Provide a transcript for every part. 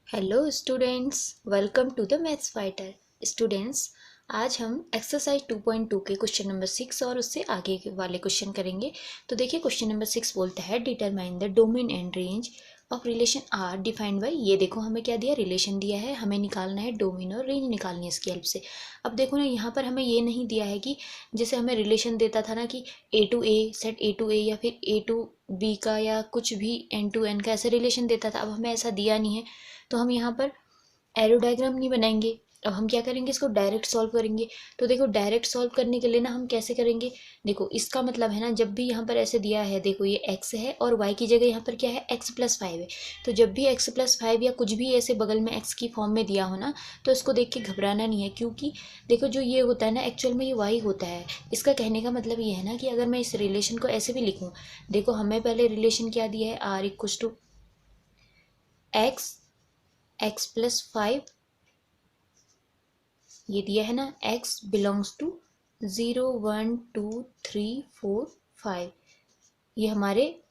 Hello students, welcome to the maths fighter. Students, आज हम exercise 2.2 के क्वेश्चन नंबर 6 और उससे आगे के वाले क्वेश्चन करेंगे। तो देखिए, क्वेश्चन नंबर 6 बोलता है determine the domain and range of relation are defined by. ये देखो, हमें क्या दिया, रिलेशन दिया है, हमें निकालना है डोमेन और रेंज निकालनी है इसकी हेल्प से। अब देखो ना, यहाँ पर हमें ये नहीं दिया है कि जैसे हमें रिलेशन देता था ना कि A to A, set A to A या फिर ए टू बी का या कुछ भी एन टू एन का ऐसे रिलेशन देता था। अब हमें ऐसा दिया नहीं है, तो हम यहाँ पर एरो डायग्राम नहीं बनाएंगे। अब हम क्या करेंगे, इसको डायरेक्ट सॉल्व करेंगे। तो देखो, डायरेक्ट सॉल्व करने के लिए ना हम कैसे करेंगे, देखो इसका मतलब है ना, जब भी यहाँ पर ऐसे दिया है, देखो ये x है और y की जगह यहाँ पर क्या है, x+5 है। तो जब भी x+5 या कुछ भी ऐसे बगल में x की फॉर्म में दिया हो ना, तो इसको देख के घबराना नहीं है, क्योंकि देखो जो ये होता है ना, एक्चुअल में ये y होता है। इसका कहने का मतलब ये है ना कि अगर मैं इस रिलेशन को ऐसे भी लिखूँ, देखो हमें पहले रिलेशन क्या दिया है, r इक्वल्स टू x+5, ये दिया है ना, x बिलोंग्स टू 0 1 2 3 4 5, ये हमारे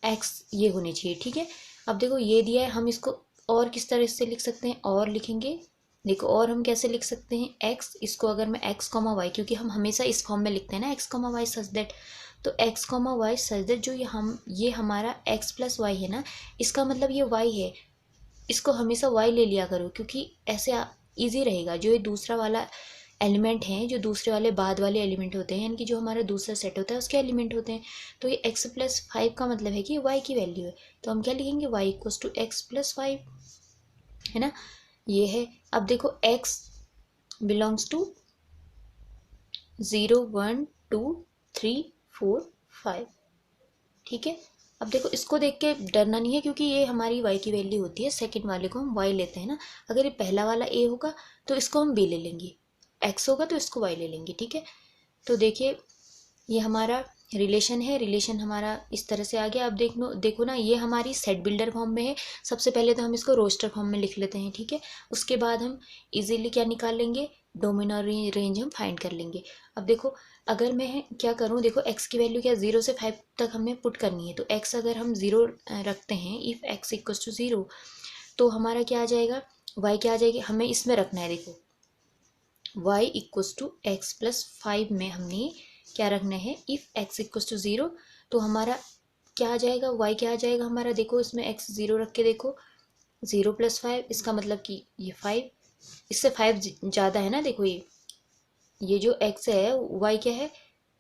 x ये होने चाहिए, ठीक है। अब देखो ये दिया है, हम इसको और किस तरह से लिख सकते हैं, और लिखेंगे। देखो और हम कैसे लिख सकते हैं, x, इसको अगर मैं x कॉमा वाई, क्योंकि हम हमेशा इस फॉर्म में लिखते हैं ना, x comma y such that, तो x comma y such that जो ये हमारा x+y है ना, इसका मतलब ये y है। इसको हमेशा y ले लिया करो, क्योंकि ऐसे इजी रहेगा। जो ये दूसरा वाला एलिमेंट हैं, जो दूसरे वाले बाद वाले एलिमेंट होते हैं, यानी कि जो हमारा दूसरा सेट होता है उसके एलिमेंट होते हैं। तो ये x+5 का मतलब है कि y की वैल्यू है, तो हम क्या लिखेंगे, y इक्वल्स टू x+5, है ना, ये है। अब देखो x बिलोंग्स टू 0 1 2 3 4 5, ठीक है। अब देखो, इसको देख के डरना नहीं है, क्योंकि ये हमारी y की वैल्यू होती है। सेकंड वाले को हम y लेते हैं ना, अगर ये पहला वाला a होगा तो इसको हम b ले लेंगे, x होगा तो इसको y ले लेंगे, ठीक है। तो देखिए, ये हमारा रिलेशन है, रिलेशन हमारा इस तरह से आ गया। अब देखो ना, ये हमारी सेट बिल्डर फॉर्म में है। सबसे पहले तो हम इसको रोस्टर फॉर्म में लिख लेते हैं, ठीक है। उसके बाद हम इजीली क्या निकाल लेंगे, डोमेन और रेंज हम फाइंड कर लेंगे। अब देखो, अगर मैं क्या करूँ, देखो x की वैल्यू क्या, 0 से 5 तक हमें पुट करनी है। तो x अगर हम 0 रखते हैं, इफ़ x इक्वल्स टू 0, तो हमारा क्या आ जाएगा, y क्या आ जाएगी, हमें इसमें रखना है। देखो y इक्वल्स टू x+5 में हमने क्या रखना है, इफ़ x इक्वल्स टू 0, तो हमारा क्या आ जाएगा, y क्या आ जाएगा हमारा, देखो इसमें x 0 रख के देखो, 0+5, इसका मतलब कि ये 5, इससे 5 ज़्यादा है ना। देखो ये जो x है, y क्या है,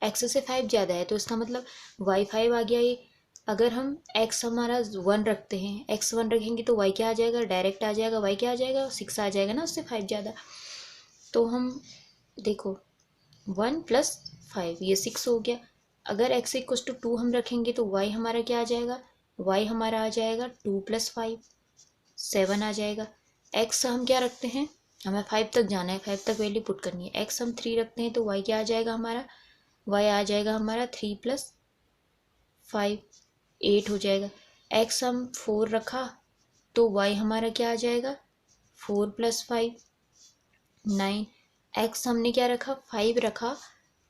x से 5 ज़्यादा है, तो इसका मतलब y 5 आ गया ये। अगर हम x हमारा 1 रखते हैं, x 1 रखेंगे तो y क्या आ जाएगा, डायरेक्ट आ जाएगा, y क्या आ जाएगा, 6 आ जाएगा ना, उससे 5 ज़्यादा। तो हम देखो 1+5, ये 6 हो गया। अगर x इक्वल्स टू 2 हम रखेंगे तो y हमारा क्या आ जाएगा, y हमारा आ जाएगा 2+5, 7 आ जाएगा। x हम क्या रखते हैं, हमें 5 तक जाना है, 5 तक वैल्यू पुट करनी है। x हम 3 रखते हैं तो y क्या आ जाएगा हमारा, y आ जाएगा हमारा 3+5, 8 हो जाएगा। x हम 4 रखा तो y हमारा क्या आ जाएगा, 4+5, 9। x हमने क्या रखा, 5 रखा,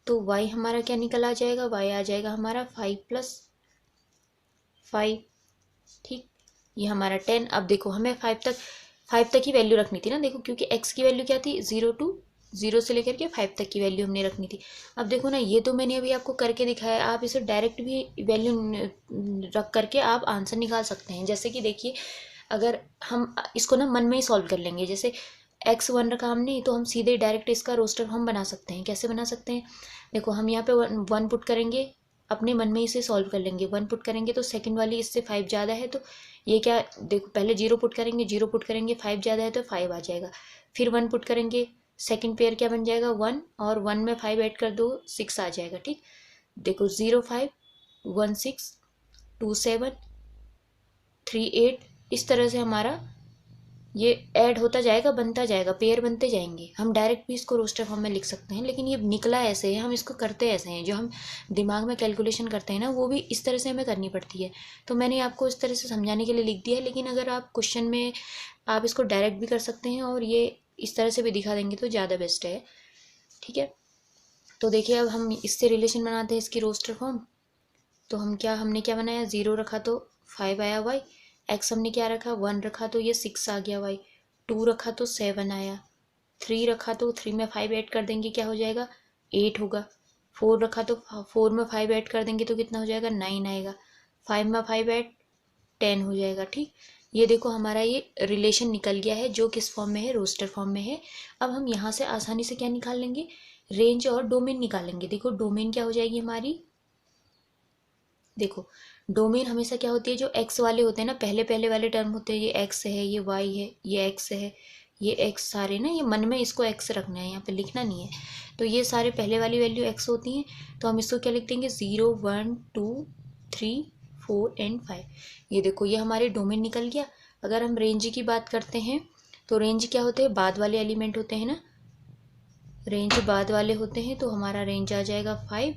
तो y हमारा क्या निकल आ जाएगा, y आ जाएगा हमारा 5+5, ठीक। ये हमारा 10। अब देखो, हमें 5 तक ही वैल्यू रखनी थी ना, देखो क्योंकि x की वैल्यू क्या थी, 0 से लेकर के 5 तक की वैल्यू हमने रखनी थी। अब देखो ना, ये तो मैंने अभी आपको करके दिखाया, आप इसे डायरेक्ट भी वैल्यू रख करके आप आंसर निकाल सकते हैं। जैसे कि देखिए, अगर हम इसको ना मन में ही सॉल्व कर लेंगे, जैसे x 1 रखा हमने, तो हम सीधे डायरेक्ट इसका रोस्टर फॉर्म बना सकते हैं। कैसे बना सकते हैं, देखो हम यहाँ पे 1 पुट करेंगे, अपने मन में इसे सॉल्व कर लेंगे। 1 पुट करेंगे तो सेकंड वाली इससे 5 ज़्यादा है, तो ये क्या, देखो पहले 0 पुट करेंगे, 0 पुट करेंगे, 5 ज़्यादा है तो 5 आ जाएगा। फिर 1 पुट करेंगे, सेकंड पेयर क्या बन जाएगा, 1, और 1 में 5 ऐड कर दो, 6 आ जाएगा, ठीक। देखो 0 5 1 6 2 7 3 8, इस तरह से हमारा ये ऐड होता जाएगा, बनता जाएगा, पेयर बनते जाएंगे। हम डायरेक्ट भी इसको रोस्टर फॉर्म में लिख सकते हैं, लेकिन ये निकला ऐसे है, हम इसको करते ऐसे हैं, जो हम दिमाग में कैलकुलेशन करते हैं ना, वो भी इस तरह से हमें करनी पड़ती है। तो मैंने आपको इस तरह से समझाने के लिए लिख दिया है, लेकिन अगर आप क्वेश्चन में आप इसको डायरेक्ट भी कर सकते हैं और ये इस तरह से भी दिखा देंगे तो ज़्यादा बेस्ट है, ठीक है। तो देखिए, अब हम इससे रिलेशन बनाते हैं, इसकी रोस्टर फॉर्म। तो हमने क्या बनाया, 0 रखा तो 5 आया y, एक्स हमने क्या रखा, 1 रखा तो ये 6 आ गया वाई, 2 रखा तो 7 आया, 3 रखा तो 3 में 5 ऐड कर देंगे क्या हो जाएगा 8 होगा, 4 रखा तो 4 में 5 ऐड कर देंगे तो कितना हो जाएगा 9 आएगा, 5 में 5 ऐड 10 हो जाएगा। ठीक, ये देखो हमारा ये रिलेशन निकल गया है जो किस फॉर्म में है, रोस्टर फॉर्म में है। अब हम यहाँ से आसानी से क्या निकाल लेंगे, रेंज और डोमेन निकालेंगे। देखो डोमेन क्या हो जाएगी हमारी, देखो डोमेन हमेशा क्या होती है, जो एक्स वाले होते हैं ना, पहले पहले वाले टर्म होते हैं, ये एक्स है, ये वाई है, ये एक्स है, ये एक्स सारे ना, ये मन में इसको एक्स रखना है, यहाँ पे लिखना नहीं है। तो ये सारे पहले वाली वैल्यू एक्स होती हैं, तो हम इसको क्या लिख देंगे 0 1 2 3 4 एंड 5। ये देखो ये हमारे डोमेन निकल गया। अगर हम रेंज की बात करते हैं तो रेंज क्या होते हैं, बाद वाले एलिमेंट होते हैं ना, रेंज बाद वाले होते हैं, तो हमारा रेंज आ जाएगा 5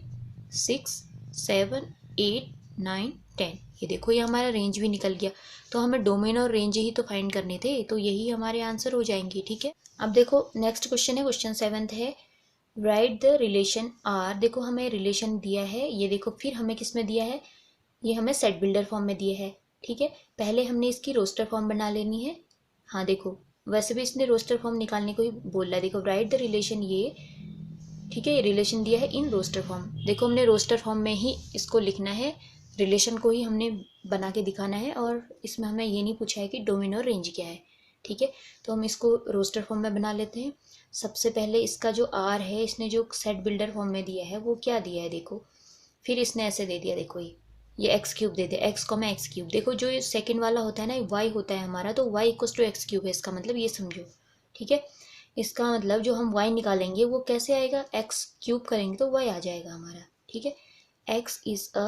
6 7 8 9 10। ये देखो ये हमारा रेंज भी निकल गया। तो हमें डोमेन और रेंज ही तो फाइंड करने थे, तो यही हमारे आंसर हो जाएंगे। ठीक है, अब देखो नेक्स्ट क्वेश्चन है, क्वेश्चन 7th है, राइट द रिलेशन आर। देखो हमें रिलेशन दिया है, ये देखो फिर हमें किस में दिया है, ये हमें सेट बिल्डर फॉर्म में दिया है। ठीक है, पहले हमने इसकी रोस्टर फॉर्म बना लेनी है। हाँ देखो वैसे भी इसने रोस्टर फॉर्म निकालने को ही बोल रहा है। देखो राइट द रिलेशन, ये ठीक है, ये रिलेशन दिया है इन रोस्टर फॉर्म। देखो हमने रोस्टर फॉर्म में ही इसको लिखना है, रिलेशन को ही हमने बना के दिखाना है, और इसमें हमें ये नहीं पूछा है कि डोमेन और रेंज क्या है। ठीक है, तो हम इसको रोस्टर फॉर्म में बना लेते हैं। सबसे पहले इसका जो आर है, इसने जो सेट बिल्डर फॉर्म में दिया है वो क्या दिया है, देखो फिर इसने ऐसे दे दिया, देखो ये एक्स क्यूब दे दिया, एक्स कॉमा एक्स क्यूब। देखो जो ये सेकंड वाला होता है ना, वाई होता है हमारा, तो y equals to x cube है, इसका मतलब ये समझो। ठीक है, इसका मतलब जो हम y निकालेंगे वो कैसे आएगा, x क्यूब करेंगे तो y आ जाएगा हमारा। ठीक है, x is a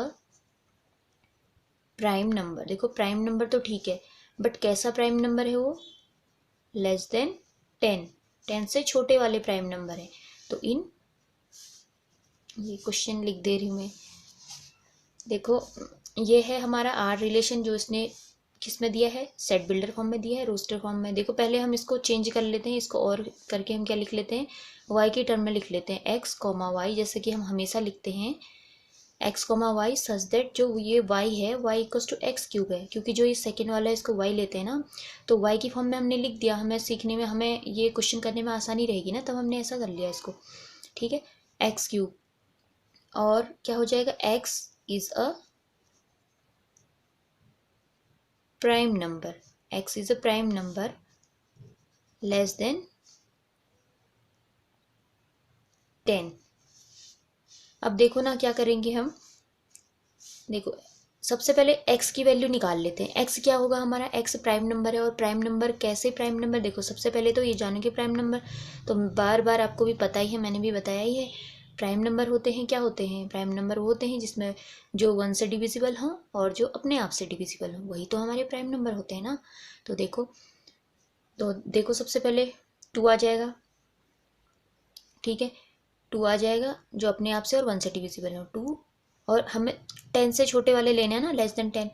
prime number. देखो प्राइम नंबर तो ठीक है, बट कैसा प्राइम नंबर है वो, लेस देन 10, 10 से छोटे वाले प्राइम नंबर है। तो इन, ये क्वेश्चन लिख दे रही हूँ मैं, देखो ये है हमारा आर रिलेशन जो इसने किस में दिया है, सेट बिल्डर फॉर्म में दिया है, रोस्टर फॉर्म में। देखो पहले हम इसको चेंज कर लेते हैं, इसको और करके हम क्या लिख लेते हैं, वाई की टर्म में लिख लेते हैं एक्स कॉमा वाई, जैसे कि हम हमेशा लिखते हैं x comma y such that जो ये वाई है y equals to x cube है, क्योंकि जो ये सेकेंड वाला है इसको वाई लेते हैं ना, तो वाई की फॉर्म में हमने लिख दिया, हमें सीखने में, हमें ये क्वेश्चन करने में आसानी रहेगी ना, तब हमने ऐसा कर लिया इसको। ठीक है, एक्स क्यूब, और क्या हो जाएगा, x is a prime number, x is a prime number less than 10। अब देखो ना क्या करेंगे हम, देखो सबसे पहले x की वैल्यू निकाल लेते हैं। x क्या होगा हमारा, x प्राइम नंबर है, और प्राइम नंबर कैसे प्राइम नंबर, देखो सबसे पहले तो ये जानो कि प्राइम नंबर तो बार बार आपको भी पता ही है, मैंने भी बताया ही है। प्राइम नंबर होते हैं, क्या होते हैं, प्राइम नंबर वो होते हैं जिसमें जो 1 से डिविजिबल हो और जो अपने आप से डिविजिबल हो, वही तो हमारे प्राइम नंबर होते हैं ना। तो देखो सबसे पहले 2 आ जाएगा। ठीक है, 2 आ जाएगा जो अपने आप से और 1 से डिविजिबल हो 2, और हमें 10 से छोटे वाले लेने हैं ना, लेस देन 10।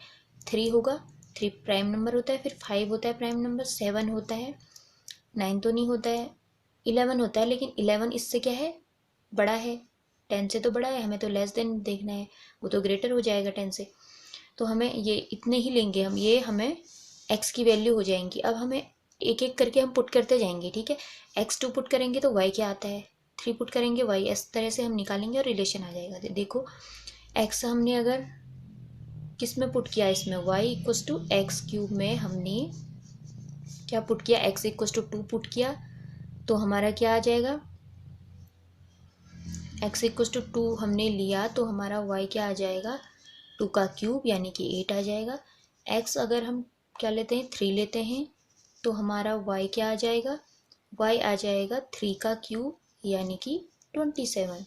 3 होगा, 3 प्राइम नंबर होता है, फिर 5 होता है प्राइम नंबर, 7 होता है, 9 तो नहीं होता है, 11 होता है, लेकिन 11 इससे क्या है, बड़ा है, 10 से तो बड़ा है, हमें तो लेस देन देखना है, वो तो ग्रेटर हो जाएगा 10 से। तो हमें ये इतने ही लेंगे हम, ये हमें x की वैल्यू हो जाएंगी। अब हमें एक एक करके हम पुट करते जाएंगे। ठीक है, x2 पुट करेंगे तो y क्या आता है, 3 पुट करेंगे y, इस तरह से हम निकालेंगे और रिलेशन आ जाएगा। देखो x हमने अगर किस में पुट किया, इसमें y equals to x cube में हमने क्या पुट किया, x इक्वस टू 2 पुट किया, तो हमारा क्या आ जाएगा, x इक्वस टू 2 हमने लिया तो हमारा y क्या आ जाएगा, 2 का क्यूब यानी कि 8 आ जाएगा। x अगर हम क्या लेते हैं, 3 लेते हैं, तो हमारा y क्या आ जाएगा, y आ जाएगा 3 का क्यूब यानी कि 27।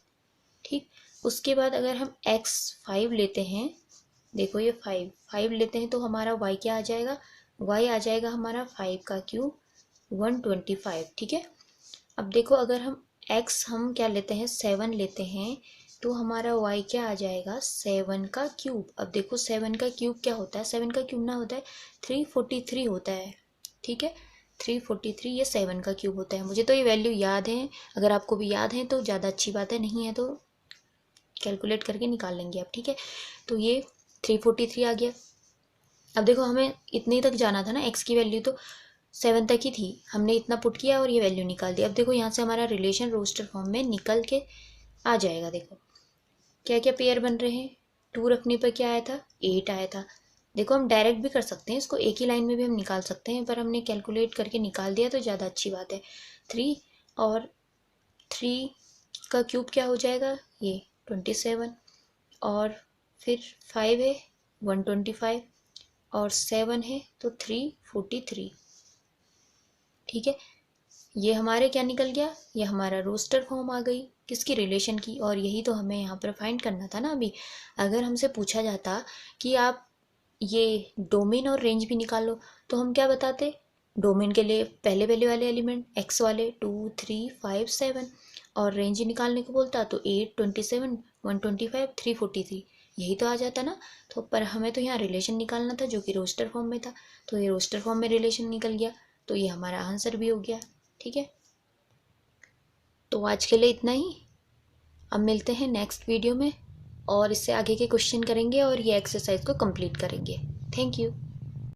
ठीक, उसके बाद अगर हम x 5 लेते हैं, देखो ये 5 लेते हैं, तो हमारा y क्या आ जाएगा, y आ जाएगा हमारा 5 का क्यूब 125। ठीक है, अब देखो अगर हम x हम क्या लेते हैं, 7 लेते हैं, तो हमारा y क्या आ जाएगा, 7 का क्यूब। अब देखो 7 का क्यूब क्या होता है, 7 का क्यूब ना होता है 343 होता है। ठीक है, 343 ये 7 का क्यूब होता है। मुझे तो ये वैल्यू याद है, अगर आपको भी याद है तो ज़्यादा अच्छी बात है, नहीं है तो कैलकुलेट करके निकाल लेंगे आप। ठीक है, तो ये 343 आ गया। अब देखो हमें इतने तक जाना था ना, एक्स की वैल्यू तो 7 तक ही थी, हमने इतना पुट किया और ये वैल्यू निकाल दी। अब देखो यहाँ से हमारा रिलेशन रोस्टर फॉर्म में निकल के आ जाएगा। देखो क्या क्या पेयर बन रहे हैं, 2 रखने पर क्या आया था, 8 आया था। देखो हम डायरेक्ट भी कर सकते हैं इसको, एक ही लाइन में भी हम निकाल सकते हैं, पर हमने कैलकुलेट करके निकाल दिया तो ज़्यादा अच्छी बात है। 3 और 3 का क्यूब क्या हो जाएगा, ये 27, और फिर 5 है 125, और 7 है तो 343। ठीक है, ये हमारे क्या निकल गया, ये हमारा रोस्टर फॉर्म आ गई किसकी, रिलेशन की। और यही तो हमें यहाँ पर फाइंड करना था ना। अभी अगर हमसे पूछा जाता कि आप ये डोमेन और रेंज भी निकालो तो हम क्या बताते, डोमेन के लिए पहले पहले वाले एलिमेंट एक्स वाले 2 3 5 7, और रेंज निकालने को बोलता तो 8 27 125 343, यही तो आ जाता ना। तो पर हमें तो यहाँ रिलेशन निकालना था जो कि रोस्टर फॉर्म में था, तो ये रोस्टर फॉर्म में रिलेशन निकल गया, तो ये हमारा आंसर भी हो गया। ठीक है, तो आज के लिए इतना ही। अब मिलते हैं नेक्स्ट वीडियो में और इससे आगे के क्वेश्चन करेंगे और ये एक्सरसाइज को कंप्लीट करेंगे। Thank you.